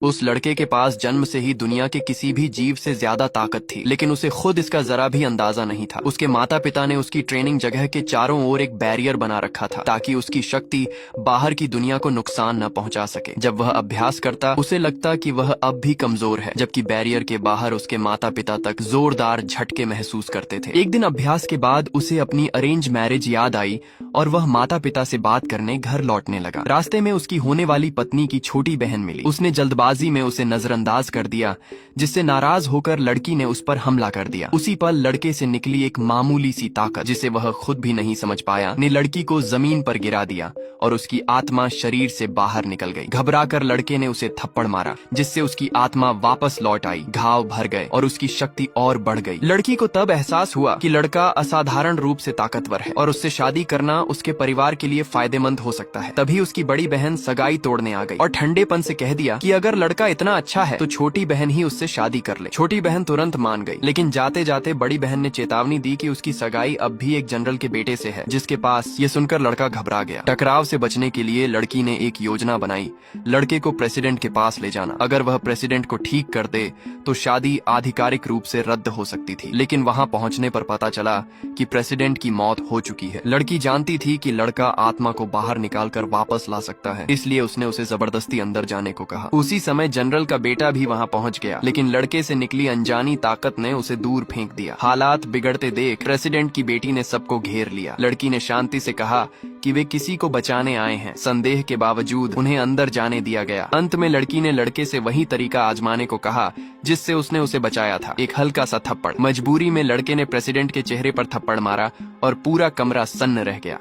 उस लड़के के पास जन्म से ही दुनिया के किसी भी जीव से ज्यादा ताकत थी, लेकिन उसे खुद इसका जरा भी अंदाजा नहीं था। उसके माता पिता ने उसकी ट्रेनिंग जगह के चारों ओर एक बैरियर बना रखा था ताकि उसकी शक्ति बाहर की दुनिया को नुकसान न पहुंचा सके। जब वह अभ्यास करता उसे लगता कि वह अब भी कमजोर है, जबकि बैरियर के बाहर उसके माता पिता तक जोरदार झटके महसूस करते थे। एक दिन अभ्यास के बाद उसे अपनी अरेंज मैरिज याद आई और वह माता पिता से बात करने घर लौटने लगा। रास्ते में उसकी होने वाली पत्नी की छोटी बहन मिली। उसने जल्दबाजी में उसे नजरअंदाज कर दिया, जिससे नाराज होकर लड़की ने उस पर हमला कर दिया। उसी पल लड़के से निकली एक मामूली सी ताकत, जिसे वह खुद भी नहीं समझ पाया, ने लड़की को जमीन पर गिरा दिया और उसकी आत्मा शरीर से बाहर निकल गई। घबराकर लड़के ने उसे थप्पड़ मारा, जिससे उसकी आत्मा वापस लौट आई। घाव भर गए और उसकी शक्ति और बढ़ गई। लड़की को तब एहसास हुआ कि लड़का असाधारण रूप से ताकतवर है और उससे शादी करना उसके परिवार के लिए फायदेमंद हो सकता है। तभी उसकी बड़ी बहन सगाई तोड़ने आ गई और ठंडेपन से कह दिया कि अगर लड़का इतना अच्छा है तो छोटी बहन ही उससे शादी कर ले। छोटी बहन तुरंत मान गई, लेकिन जाते जाते बड़ी बहन ने चेतावनी दी कि उसकी सगाई अब भी एक जनरल के बेटे से है, जिसके पास। ये सुनकर लड़का घबरा गया। टकराव से बचने के लिए लड़की ने एक योजना बनाई, लड़के को प्रेसिडेंट के पास ले जाना। अगर वह प्रेसिडेंट को ठीक कर दे तो शादी आधिकारिक रूप से रद्द हो सकती थी। लेकिन वहां पहुंचने पर पता चला कि प्रेसिडेंट की मौत हो चुकी है। लड़की जानती थी कि लड़का आत्मा को बाहर निकालकर वापस ला सकता है, इसलिए उसने उसे जबरदस्ती अंदर जाने को कहा। उसी समय जनरल का बेटा भी वहां पहुंच गया, लेकिन लड़के से निकली अनजानी ताकत ने उसे दूर फेंक दिया। हालात बिगड़ते देख प्रेसिडेंट की बेटी ने सबको घेर लिया। लड़की ने शांति से कहा कि वे किसी को बचाने आए हैं। संदेह के बावजूद उन्हें अंदर जाने दिया गया। अंत में लड़की ने लड़के से वही तरीका आजमाने को कहा जिससे उसने उसे बचाया था, एक हल्का सा थप्पड़। मजबूरी में लड़के ने प्रेसिडेंट के चेहरे पर थप्पड़ मारा और पूरा कमरा सन्न रह गया।